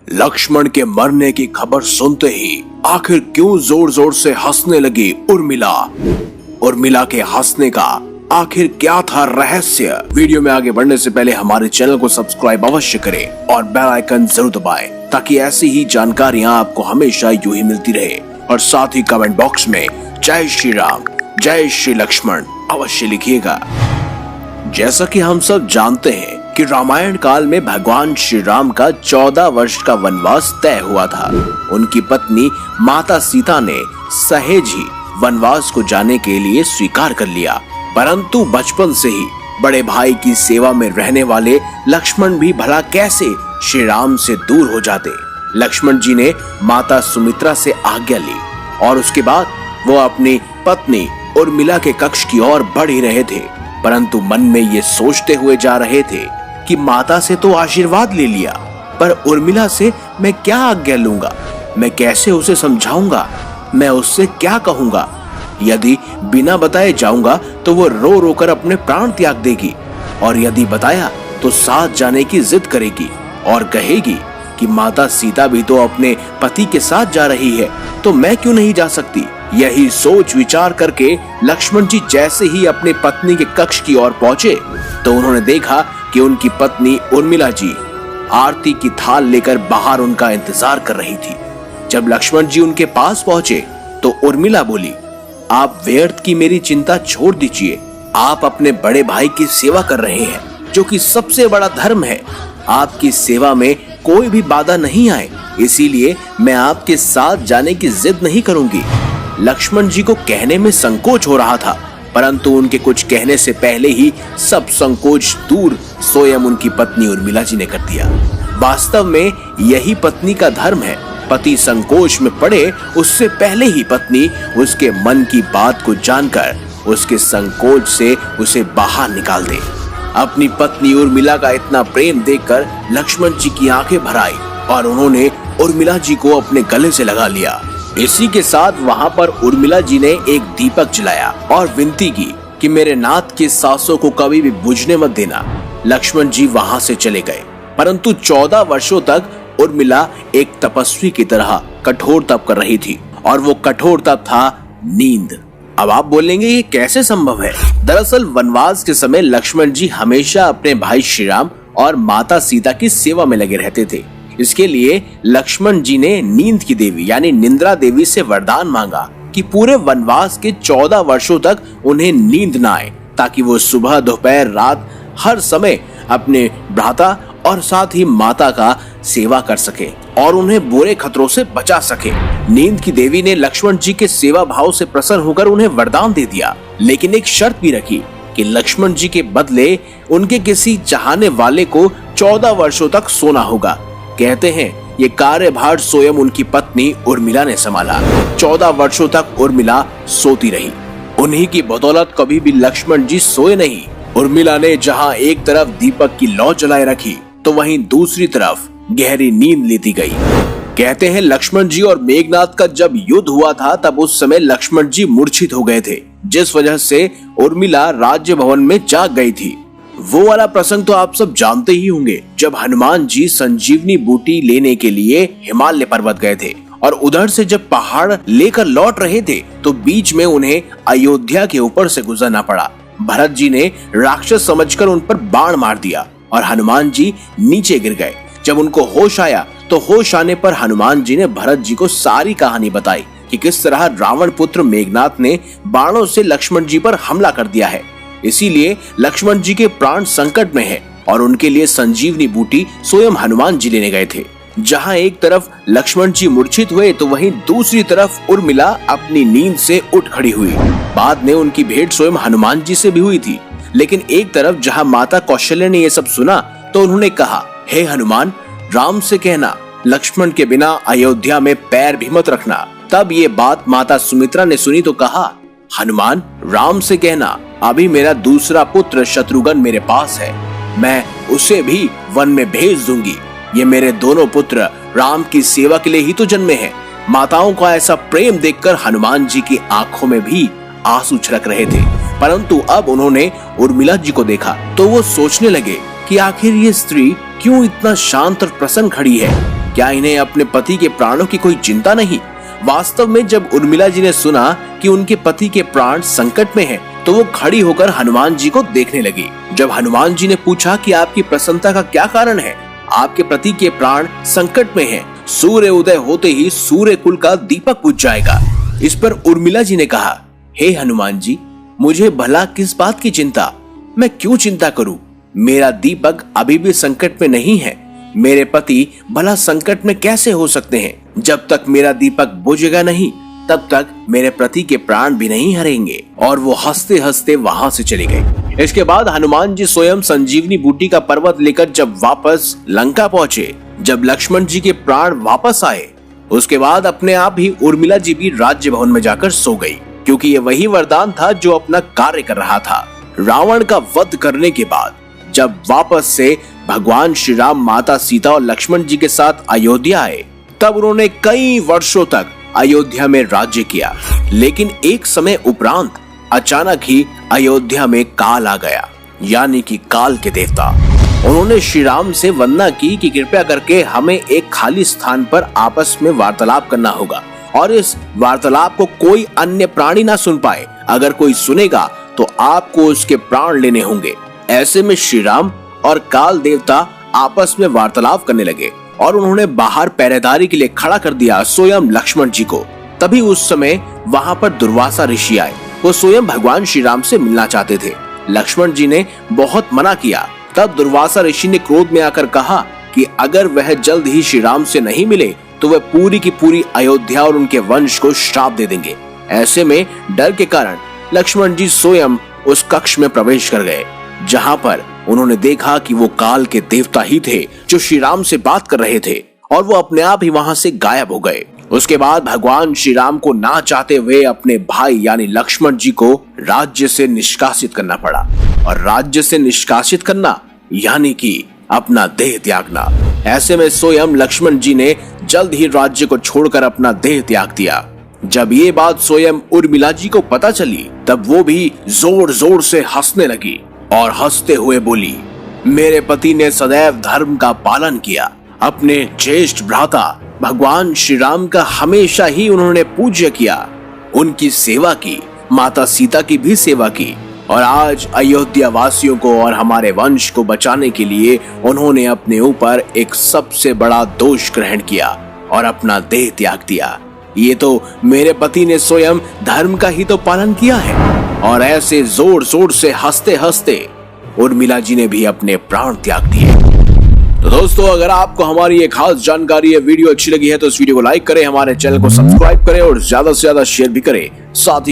लक्ष्मण के मरने की खबर सुनते ही आखिर क्यों जोर जोर से हंसने लगी उर्मिला। उर्मिला के हंसने का आखिर क्या था रहस्य। वीडियो में आगे बढ़ने से पहले हमारे चैनल को सब्सक्राइब अवश्य करें और बेल आइकन जरूर दबाएं ताकि ऐसी ही जानकारियां आपको हमेशा यूं ही मिलती रहे। और साथ ही कमेंट बॉक्स में जय श्री राम, जय श्री लक्ष्मण अवश्य लिखिएगा। जैसा कि हम सब जानते हैं कि रामायण काल में भगवान श्री राम का 14 वर्ष का वनवास तय हुआ था। उनकी पत्नी माता सीता ने सहेज ही वनवास को जाने के लिए स्वीकार कर लिया, परंतु बचपन से ही बड़े भाई की सेवा में रहने वाले लक्ष्मण भी भला कैसे श्री राम से दूर हो जाते। लक्ष्मण जी ने माता सुमित्रा से आज्ञा ली और उसके बाद वो अपनी पत्नी उर्मिला के कक्ष की ओर बढ़ ही रहे थे, परंतु मन में ये सोचते हुए जा रहे थे कि माता से तो आशीर्वाद ले लिया, पर उर्मिला से मैं क्या आज्ञा लूंगा, मैं कैसे उसे समझाऊंगा, मैं उससे क्या कहूंगा। यदि बिना बताए जाऊंगा तो वो रो रो कर अपने प्राण त्याग देगी, और यदि बताया तो साथ जाने की जिद करेगी और कहेगी कि माता सीता भी तो अपने पति के साथ जा रही है, तो मैं क्यों नहीं जा सकती। यही सोच विचार करके लक्ष्मण जी जैसे ही अपनी पत्नी के कक्ष की ओर पहुंचे तो उन्होंने देखा कि उनकी पत्नी उर्मिला जी आरती की थाल लेकर बाहर उनका इंतजार कर रही थी। जब लक्ष्मण जी उनके पास पहुंचे तो उर्मिला बोली, आप व्यर्थ की मेरी चिंता छोड़ दीजिए, आप अपने बड़े भाई की सेवा कर रहे हैं, जो कि सबसे बड़ा धर्म है। आपकी सेवा में कोई भी बाधा नहीं आए, इसीलिए मैं आपके साथ जाने की जिद नहीं करूंगी। लक्ष्मण जी को कहने में संकोच हो रहा था, परंतु उनके कुछ कहने से पहले ही सब संकोच दूर स्वयं उनकी पत्नी उर्मिला जी ने कर दिया। वास्तव में यही पत्नी का धर्म है, पति संकोच में पड़े उससे पहले ही पत्नी उसके मन की बात को जानकर उसके संकोच से उसे बाहर निकाल दे। अपनी पत्नी उर्मिला का इतना प्रेम देखकर लक्ष्मण जी की आंखें भर आई और उन्होंने उर्मिला जी को अपने गले से लगा लिया। इसी के साथ वहां पर उर्मिला जी ने एक दीपक जलाया और विनती की कि मेरे नाथ की सांसों को कभी भी बुझने मत देना। लक्ष्मण जी वहां से चले गए, परंतु 14 वर्षों तक उर्मिला एक तपस्वी की तरह कठोर तप कर रही थी, और वो कठोर तप था नींद। अब आप बोलेंगे ये कैसे संभव है। दरअसल वनवास के समय लक्ष्मण जी हमेशा अपने भाई श्री राम और माता सीता की सेवा में लगे रहते थे। इसके लिए लक्ष्मण जी ने नींद की देवी यानी निंद्रा देवी से वरदान मांगा कि पूरे वनवास के 14 वर्षों तक उन्हें नींद न आए, ताकि वो सुबह दोपहर रात हर समय अपने भ्राता और साथ ही माता का सेवा कर सके और उन्हें बुरे खतरों से बचा सके। नींद की देवी ने लक्ष्मण जी के सेवा भाव से प्रसन्न होकर उन्हें वरदान दे दिया, लेकिन एक शर्त भी रखी कि लक्ष्मण जी के बदले उनके किसी चाहने वाले को 14 वर्षों तक सोना होगा। कहते हैं ये कार्यभार स्वयं उनकी पत्नी उर्मिला ने संभाला। 14 वर्षों तक उर्मिला सोती रही, उन्हीं की बदौलत कभी भी लक्ष्मण जी सोए नहीं। उर्मिला ने जहां एक तरफ दीपक की लौ जलाए रखी तो वहीं दूसरी तरफ गहरी नींद लेती गई। कहते हैं लक्ष्मण जी और मेघनाद का जब युद्ध हुआ था तब उस समय लक्ष्मण जी मूर्छित हो गए थे, जिस वजह से उर्मिला राज्य भवन में जाग गई थी। वो वाला प्रसंग तो आप सब जानते ही होंगे, जब हनुमान जी संजीवनी बूटी लेने के लिए हिमालय पर्वत गए थे और उधर से जब पहाड़ लेकर लौट रहे थे तो बीच में उन्हें अयोध्या के ऊपर से गुजरना पड़ा। भरत जी ने राक्षस समझकर उन पर बाण मार दिया और हनुमान जी नीचे गिर गए। जब उनको होश आया तो होश आने पर हनुमान जी ने भरत जी को सारी कहानी बताई कि किस तरह रावण पुत्र मेघनाद ने बाणों से लक्ष्मण जी पर हमला कर दिया है, इसीलिए लक्ष्मण जी के प्राण संकट में है और उनके लिए संजीवनी बूटी स्वयं हनुमान जी लेने गए थे। जहां एक तरफ लक्ष्मण जी मूर्छित हुए तो वहीं दूसरी तरफ उर्मिला अपनी नींद से उठ खड़ी हुई। बाद में उनकी भेंट स्वयं हनुमान जी से भी हुई थी, लेकिन एक तरफ जहां माता कौशल्या ने ये सब सुना तो उन्होंने कहा, हे हनुमान, राम से कहना लक्ष्मण के बिना अयोध्या में पैर भी मत रखना। तब ये बात माता सुमित्रा ने सुनी तो कहा, हनुमान, राम से कहना अभी मेरा दूसरा पुत्र शत्रुघ्न मेरे पास है, मैं उसे भी वन में भेज दूंगी। ये मेरे दोनों पुत्र राम की सेवा के लिए ही तो जन्मे हैं। माताओं का ऐसा प्रेम देखकर हनुमान जी की आंखों में भी आंसू छलक रहे थे, परंतु अब उन्होंने उर्मिला जी को देखा तो वो सोचने लगे कि आखिर ये स्त्री क्यों इतना शांत और प्रसन्न खड़ी है। क्या इन्हें अपने पति के प्राणों की कोई चिंता नहीं? वास्तव में जब उर्मिला जी ने सुना कि उनके पति के प्राण संकट में हैं, तो वो खड़ी होकर हनुमान जी को देखने लगी। जब हनुमान जी ने पूछा कि आपकी प्रसन्नता का क्या कारण है? आपके पति के प्राण संकट में हैं। सूर्य उदय होते ही सूर्य कुल का दीपक बुझ जाएगा। इस पर उर्मिला जी ने कहा, हे हनुमान जी, मुझे भला किस बात की चिंता? मैं क्यों चिंता करूं? मेरा दीपक अभी भी संकट में नहीं है। मेरे पति भला संकट में कैसे हो सकते हैं? जब तक मेरा दीपक बुझेगा नहीं, तब तक मेरे पति के प्राण भी नहीं हरेंगे। और वो हंसते हंसते वहां से चली गई। इसके बाद हनुमान जी स्वयं संजीवनी बूटी का पर्वत लेकर जब वापस लंका पहुंचे, जब लक्ष्मण जी के प्राण वापस आए, उसके बाद अपने आप ही उर्मिला जी भी राज्य भवन में जाकर सो गई, क्योंकि ये वही वरदान था जो अपना कार्य कर रहा था। रावण का वध करने के बाद जब वापस से भगवान श्री राम माता सीता और लक्ष्मण जी के साथ अयोध्या आए, तब उन्होंने कई वर्षों तक अयोध्या में राज्य किया। लेकिन एक समय उपरांत अचानक ही अयोध्या में काल आ गया, यानी कि काल के देवता। उन्होंने श्री राम से वंदना की कि कृपया करके हमें एक खाली स्थान पर आपस में वार्तालाप करना होगा और इस वार्तालाप को कोई अन्य प्राणी ना सुन पाए। अगर कोई सुनेगा तो आपको उसके प्राण लेने होंगे। ऐसे में श्री राम और काल देवता आपस में वार्तालाप करने लगे और उन्होंने बाहर पहरेदारी के लिए खड़ा कर दिया स्वयं लक्ष्मण जी को। तभी उस समय वहां पर दुर्वासा ऋषि आए। वो स्वयं भगवान श्री राम से मिलना चाहते थे। लक्ष्मण जी ने बहुत मना किया। तब दुर्वासा ऋषि ने क्रोध में आकर कहा कि अगर वह जल्द ही श्री राम से नहीं मिले तो वह पूरी की पूरी अयोध्या और उनके वंश को श्राप दे देंगे। ऐसे में डर के कारण लक्ष्मण जी स्वयं उस कक्ष में प्रवेश कर गए, जहां पर उन्होंने देखा कि वो काल के देवता ही थे जो श्री राम से बात कर रहे थे, और वो अपने आप ही वहां से गायब हो गए। उसके बाद भगवान श्री राम को ना चाहते हुए अपने भाई यानी लक्ष्मण जी को राज्य से निष्कासित करना पड़ा। और राज्य से निष्कासित करना यानी कि अपना देह त्यागना। ऐसे में स्वयं लक्ष्मण जी ने जल्द ही राज्य को छोड़कर अपना देह त्याग दिया। जब ये बात स्वयं उर्मिला जी को पता चली, तब वो भी जोर जोर से हंसने लगी और हंसते हुए बोली, मेरे पति ने सदैव धर्म का पालन किया। अपने ज्येष्ठ भ्राता भगवान श्री राम का हमेशा ही उन्होंने पूज्य किया, उनकी सेवा की, माता सीता की भी सेवा की, और आज अयोध्या वासियों को और हमारे वंश को बचाने के लिए उन्होंने अपने ऊपर एक सबसे बड़ा दोष ग्रहण किया और अपना देह त्याग दिया। ये तो मेरे पति ने स्वयं धर्म का ही तो पालन किया है। और ऐसे जोर जोर से हंसते हंसते उर्मिला जी ने भी अपने प्राण त्याग दिए। तो दोस्तों, अगर आपको हमारी ये खास जानकारी, ये वीडियो अच्छी लगी है तो इस वीडियो को लाइक करें, हमारे चैनल को सब्सक्राइब करें और ज्यादा से ज्यादा शेयर भी करें। साथ ही